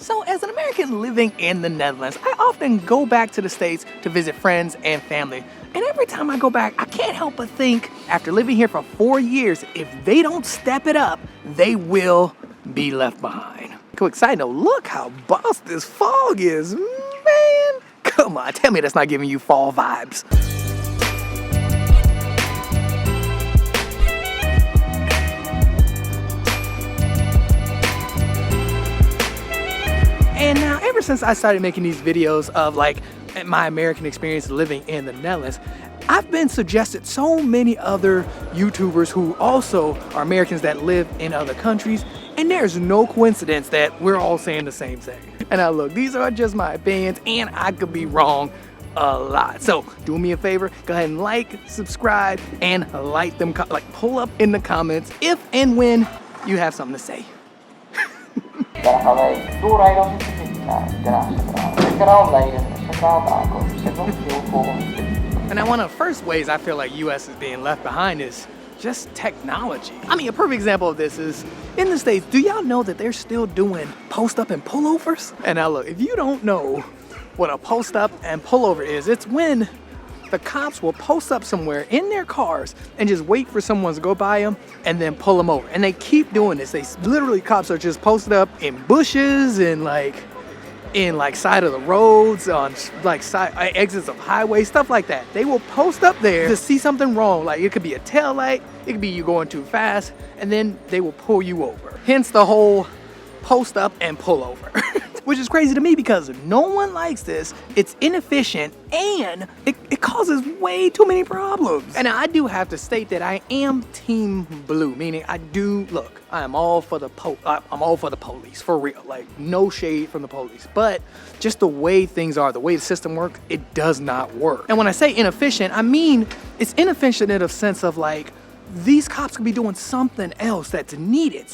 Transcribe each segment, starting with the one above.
So as an American living in the Netherlands, I often go back to the States to visit friends and family. And every time I go back, I can't help but think, after living here for 4 years, if they don't step it up, they will be left behind. Quick side note, look how boss this fog is, man. Come on, tell me that's not giving you fall vibes. And now, ever since I started making these videos of like my American experience living in the Netherlands, I've been suggested so many other YouTubers who also are Americans that live in other countries, and there's no coincidence that we're all saying the same thing. And now look, these are just my opinions, and I could be wrong a lot. So do me a favor, go ahead and like, subscribe, and like them, like pull up in the comments if and when you have something to say. Daar gaan wij doorrijden naar Den Amsterdam. Centraal Leiden, centraal aankomen. Zet nog veel volgende. And now one of the first ways I feel like US is being left behind is just technology. I mean, a perfect example of this is in the States, do y'all know that they're still doing post-up and pullovers? And now look, if you don't know what a post-up and pullover is, it's when the cops will post up somewhere in their cars and just wait for someone to go by them and then pull them over. And they keep doing this. They literally, cops are just posted up in bushes and like side of the roads, on like side exits of highways, stuff like that. They will post up there to see something wrong. Like it could be a tail light, it could be you going too fast, and then they will pull you over. Hence the whole post up and pull over. Which is crazy to me because no one likes this, it's inefficient, and it causes way too many problems. And I do have to state that I am team blue, meaning I am all for the police, for real. Like, no shade from the police, but just the way things are, the way the system works, it does not work. And when I say inefficient, I mean it's inefficient in a sense of like, these cops could be doing something else that's needed.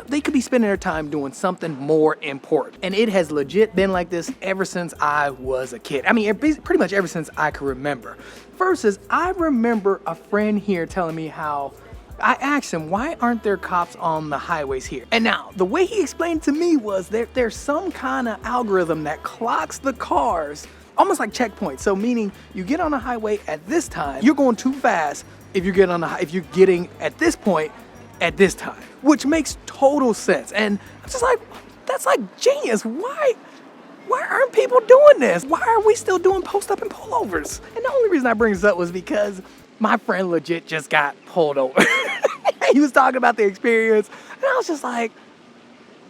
They could be spending their time doing something more important. And it has legit been like this ever since I was a kid. I mean, pretty much ever since I can remember. First is, I remember a friend here telling me how, I asked him, why aren't there cops on the highways here? And now, the way he explained to me was there's some kind of algorithm that clocks the cars, almost like checkpoints. So meaning, you get on the highway at this time, you're going too fast, if you're getting at this point at this time, which makes total sense. And I'm just like, that's like genius. Why aren't people doing this? Why are we still doing post up and pullovers? And the only reason I bring this up was because my friend legit just got pulled over. He was talking about the experience, and I was just like,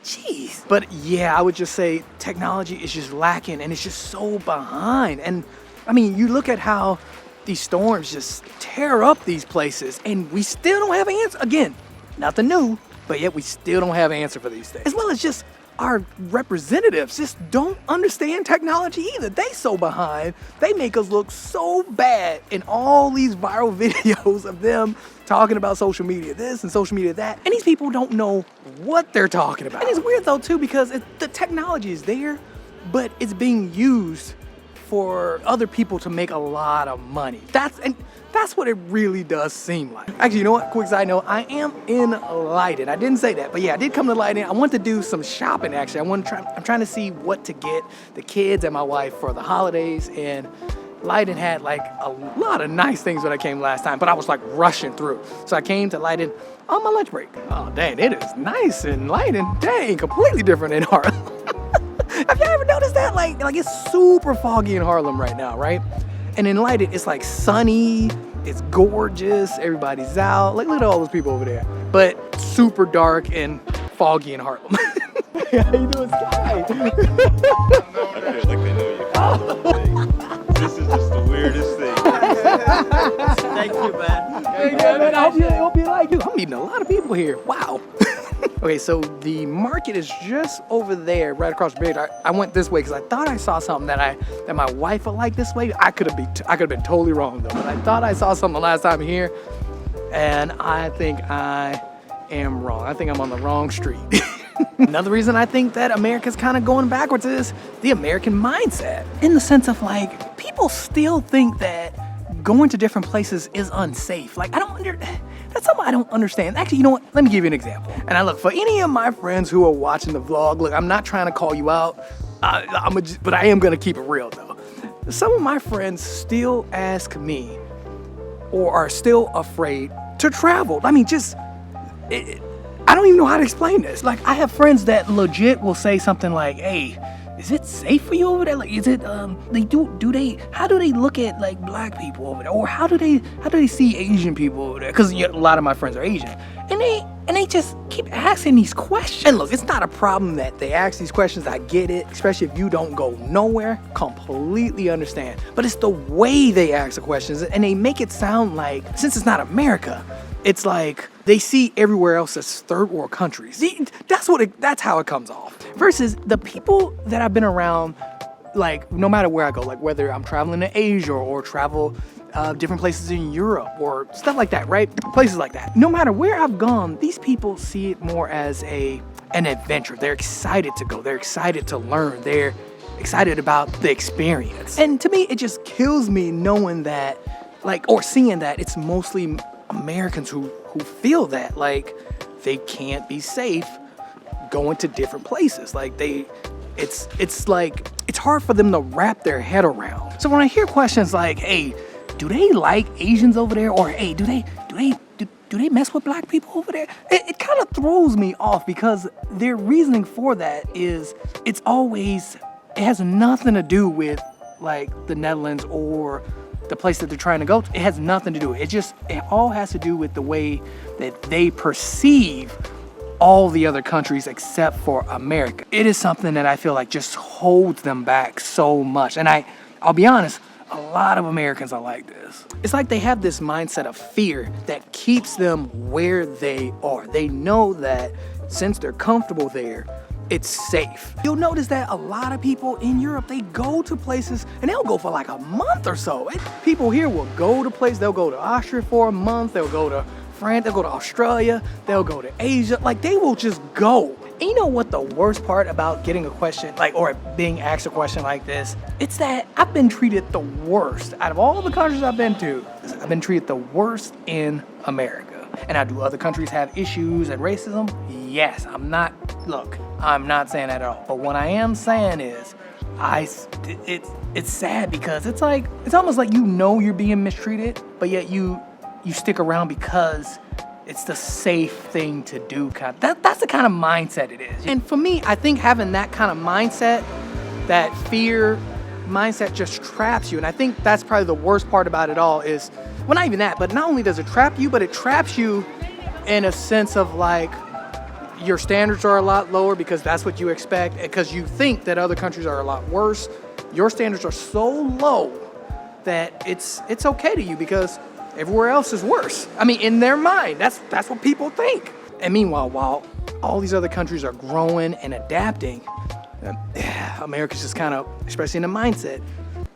jeez. But yeah, I would just say technology is just lacking, and it's just so behind. And I mean, you look at how these storms just tear up these places, and we still don't have an answer. Again, nothing new, but yet we still don't have an answer for these things. As well as just our representatives just don't understand technology either. They so behind, they make us look so bad in all these viral videos of them talking about social media this and social media that, and these people don't know what they're talking about. And it's weird though too, because the technology is there, but it's being used for other people to make a lot of money. That's what it really does seem like. Actually, you know what? Quick side note, I am in Leiden. I didn't say that, but yeah, I did come to Leiden. I want to do some shopping actually. I'm trying to see what to get the kids and my wife for the holidays, and Leiden had like a lot of nice things when I came last time, but I was like rushing through. So I came to Leiden on my lunch break. Oh dang, it is nice in Leiden. Dang, completely different in Harlem. Have y'all ever noticed that? Like it's super foggy in Harlem right now, right? And in Leiden, it's like sunny, it's gorgeous, everybody's out. Like, look at all those people over there. But super dark and foggy in Harlem. How you doing, Sky? I feel like they know you. Oh. This is just the weirdest thing. Thank you, man. Hey, man, I hope you like you. I'm meeting a lot of people here. Wow. Okay, so the market is just over there, right across the bridge. I went this way because I thought I saw something that my wife would like this way. I could have been totally wrong though. But I thought I saw something the last time here, and I think I am wrong. I think I'm on the wrong street. Another reason I think that America's kind of going backwards is the American mindset, in the sense of like, people still think that going to different places is unsafe. Like, that's That's something I don't understand. Actually, you know what? Let me give you an example. And I look, for any of my friends who are watching the vlog, look, I'm not trying to call you out, but I am gonna keep it real though. Some of my friends still ask me, or are still afraid to travel. I mean, I don't even know how to explain this. Like, I have friends that legit will say something like, hey, is it safe for you over there? Like, is it, how do they look at like black people over there? Or how do they see Asian people over there? Cause a lot of my friends are Asian. And they just keep asking these questions. And look, it's not a problem that they ask these questions. I get it, especially if you don't go nowhere, completely understand. But it's the way they ask the questions, and they make it sound like, since it's not America, it's like they see everywhere else as third world countries. That's how it comes off. Versus the people that I've been around, like no matter where I go, like whether I'm traveling to Asia or travel different places in Europe or stuff like that, right? Places like that. No matter where I've gone, these people see it more as an adventure. They're excited to go. They're excited to learn. They're excited about the experience. And to me, it just kills me knowing that, like, or seeing that it's mostly Americans who feel that, like, they can't be safe going to different places. Like, it's like, it's hard for them to wrap their head around. So when I hear questions like, hey, do they like Asians over there? Or hey, do they mess with black people over there? It kind of throws me off, because their reasoning for that is it has nothing to do with like the Netherlands or the place that they're trying to go to. It has nothing to do with it. It all has to do with the way that they perceive all the other countries except for America. It is something that I feel like just holds them back so much. And I'll be honest, a lot of Americans are like this. It's like they have this mindset of fear that keeps them where they are. They know that since they're comfortable there, it's safe. You'll notice that a lot of people in Europe, they go to places and they'll go for like a month or so. People here will go to places, they'll go to Austria for a month, they'll go to France, they'll go to Australia, they'll go to Asia. Like, they will just go. And you know what the worst part about getting a question, like, or being asked a question like this? It's that I've been treated the worst. Out of all the countries I've been to, I've been treated the worst in America. And now, do other countries have issues and racism? Yes, I'm not saying that at all. But what I am saying is, it's sad, because it's like, it's almost like, you know, you're being mistreated, but yet you stick around because it's the safe thing to do. That's the kind of mindset it is. And for me, I think having that kind of mindset, that fear mindset, just traps you. And I think that's probably the worst part about it all is, well, not even that, but not only does it trap you, but it traps you in a sense of like, your standards are a lot lower because that's what you expect, because you think that other countries are a lot worse. Your standards are so low that it's okay to you because everywhere else is worse. I mean, in their mind, that's what people think. And meanwhile, while all these other countries are growing and adapting, America's just kind of, especially in the mindset,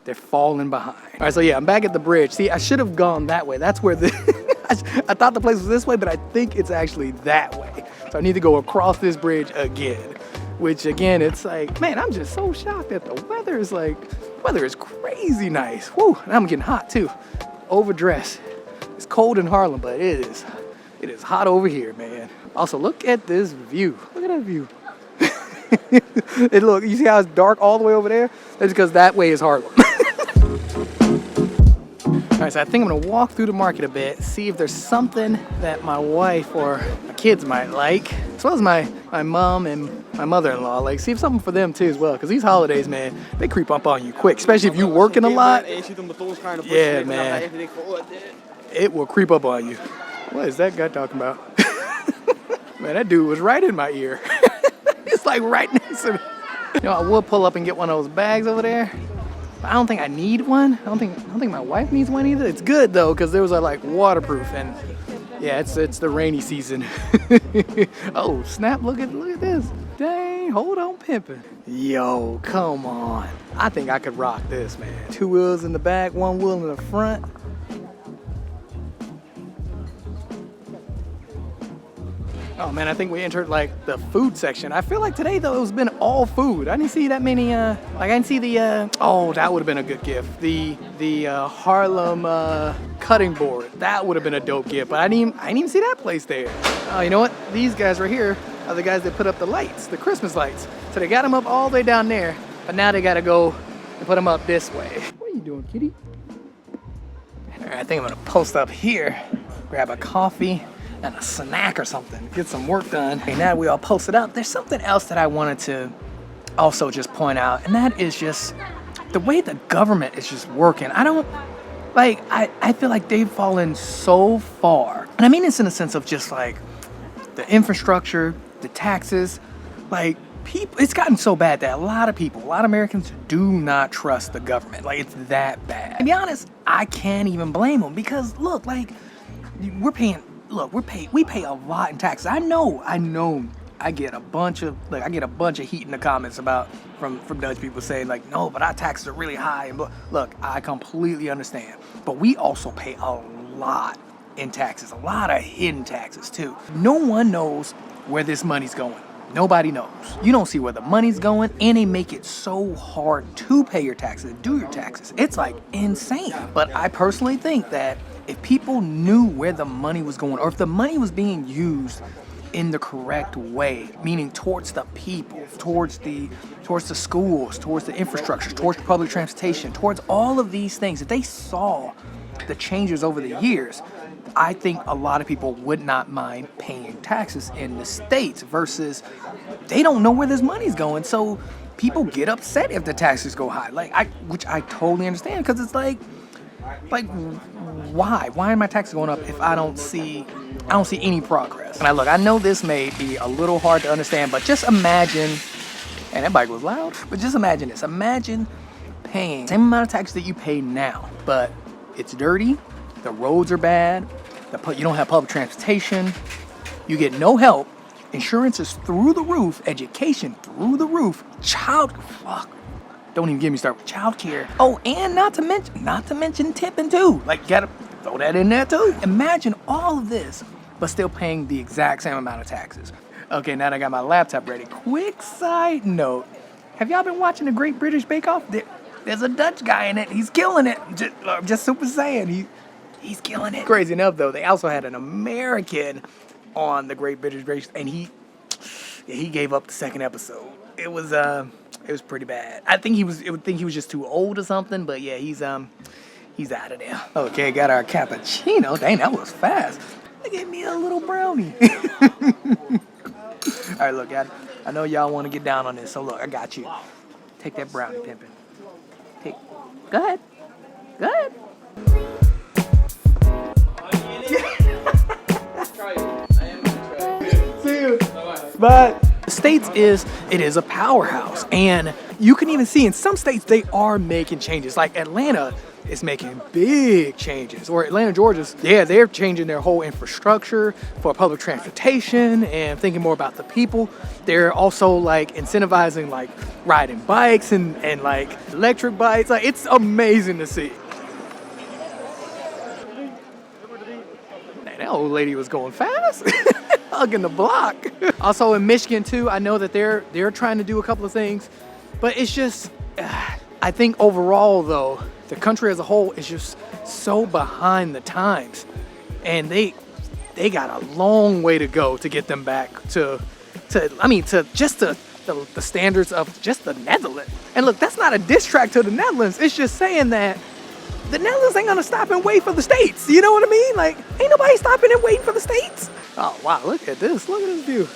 they're falling behind. All right, so yeah, I'm back at the bridge. See, I should have gone that way. That's where I thought the place was this way, but I think it's actually that way. So I need to go across this bridge again, which again, it's like, man, I'm just so shocked that the weather is crazy nice. Woo, and I'm getting hot too. Overdressed. It's cold in Harlem, but it is hot over here, man. Also, look at this view. Look at that view. Look, you see how it's dark all the way over there? That's because that way is Harlem. All right, so I think I'm gonna walk through the market a bit, see if there's something that my wife or my kids might like, as well as my mom and my mother-in-law, like, see if something for them too as well, because these holidays, man, they creep up on you quick, especially if you're working a lot. Yeah, man, it will creep up on you. What is that guy talking about? Man, that dude was right in my ear. It's like right next to me. You know, I will pull up and get one of those bags over there. I don't think I need one. I don't think my wife needs one either. It's good though, because those are like waterproof, and yeah, it's the rainy season. Oh snap! Look at this. Dang, hold on, pimping. Yo, come on. I think I could rock this, man. 2 wheels in the back, 1 wheel in the front. Oh man, I think we entered like the food section. I feel like today though it's been all food. I didn't see that many like I didn't see the oh, that would have been a good gift. The Harlem cutting board. That would have been a dope gift, but I didn't even see that place there. Oh, you know what? These guys right here are the guys that put up the lights, the Christmas lights. So they got them up all the way down there, but now they gotta go and put them up this way. What are you doing, kitty? All right, I think I'm gonna post up here, grab a coffee and a snack or something, get some work done. And now we all posted up, there's something else that I wanted to also just point out, and that is just the way the government is just working. I don't, like, I feel like they've fallen so far. And I mean this in a sense of just like the infrastructure, the taxes, like people, it's gotten so bad that a lot of people, a lot of Americans do not trust the government. Like it's that bad. To be honest, I can't even blame them because look, like we pay a lot in taxes. I know I get a bunch of heat in the comments about from Dutch people saying like, no, but our taxes are really high. And look, I completely understand, but we also pay a lot in taxes, a lot of hidden taxes too. No one knows where this money's going. Nobody knows. You don't see where the money's going, and they make it so hard to pay your taxes, do your taxes. It's like insane. But I personally think that if people knew where the money was going, or if the money was being used in the correct way, meaning towards the people, towards the schools, towards the infrastructure, towards public transportation, towards all of these things, if they saw the changes over the years, I think a lot of people would not mind paying taxes in the States versus they don't know where this money's going. So people get upset if the taxes go high, which I totally understand, because it's like why are my taxes going up if I don't see any progress? And I know this may be a little hard to understand, but just imagine, and that bike was loud, but just imagine this. Imagine paying the same amount of taxes that you pay now, but it's dirty, the roads are bad, you don't have public transportation, you get no help, insurance is through the roof, education through the roof, don't even get me started with childcare. Oh, and not to mention tipping too. Like, you gotta throw that in there too. Imagine all of this, but still paying the exact same amount of taxes. Okay, now that I got my laptop ready. Quick side note. Have y'all been watching the Great British Bake Off? There's a Dutch guy in it. He's killing it. Just super saying. He's killing it. Crazy enough, though, they also had an American on the Great British Bake Off, and he gave up the second episode. It was pretty bad. I think he was just too old or something, but yeah, he's out of there. Okay, got our cappuccino. Dang, that was fast. Look at me, a little brownie. All right, look, I know y'all want to get down on this, so look, I got you. Take that brownie, Pimpin'. Go ahead. See you. Bye. The States is a powerhouse, and you can even see in some states they are making changes. Like Atlanta is making big changes, or Atlanta, Georgia's, they're changing their whole infrastructure for public transportation and thinking more about the people. They're also like incentivizing like riding bikes and like electric bikes. Like, it's amazing to see. Man, that old lady was going fast. Hugging the block. Also in Michigan too, I know that they're trying to do a couple of things, but it's just, I think overall though, the country as a whole is just so behind the times, and they got a long way to go to get them back to the standards of just the Netherlands. And look, that's not a diss track to the Netherlands. It's just saying that the Netherlands ain't gonna stop and wait for the States. You know what I mean? Like, ain't nobody stopping and waiting for the States. Oh, wow, look at this. Look at this view.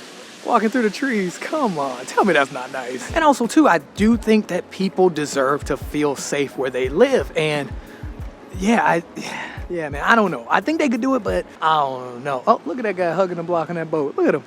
Walking through the trees. Come on, tell me that's not nice. And also, too, I do think that people deserve to feel safe where they live. And yeah, man, I don't know. I think they could do it, but I don't know. Oh, look at that guy hugging the block on that boat. Look at him.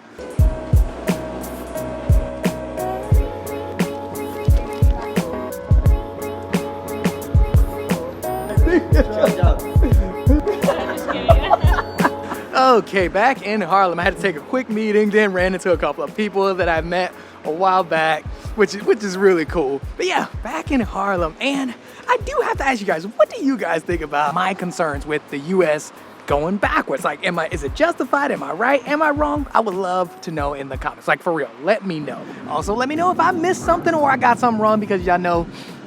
Okay, back in Harlem, I had to take a quick meeting, then ran into a couple of people that I met a while back, which is really cool. But yeah, back in Harlem, and I do have to ask you guys, what do you guys think about my concerns with the U.S. going backwards. Like, is it justified? Am I right? Am I wrong? I would love to know in the comments. Like, for real, let me know. Also, let me know if I missed something or I got something wrong, because y'all know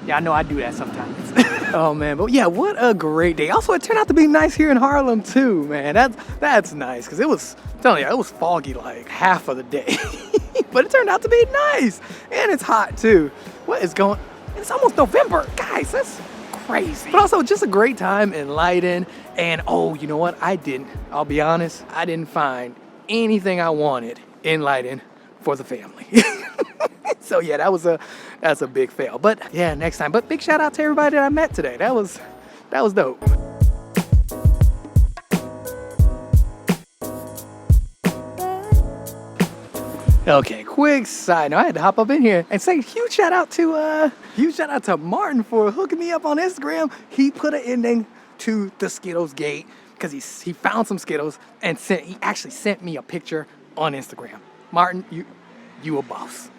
I do that sometimes. Oh man, but yeah, what a great day. Also, it turned out to be nice here in Harlem too, man. That's nice, because it was, I'm telling you, it was foggy like half of the day. But it turned out to be nice. And it's hot too. What is going, it's almost November. Guys, that's crazy. But also just a great time in lighting. And oh, you know what? I'll be honest, I didn't find anything I wanted in lighting for the family. So yeah, that's a big fail. But yeah, next time. But big shout out to everybody that I met today. That was dope. Okay, quick side note. I had to hop up in here and say huge shout out to Martin for hooking me up on Instagram. He put an ending to the Skittles gate because he found some Skittles and he actually sent me a picture on Instagram. Martin, you a boss.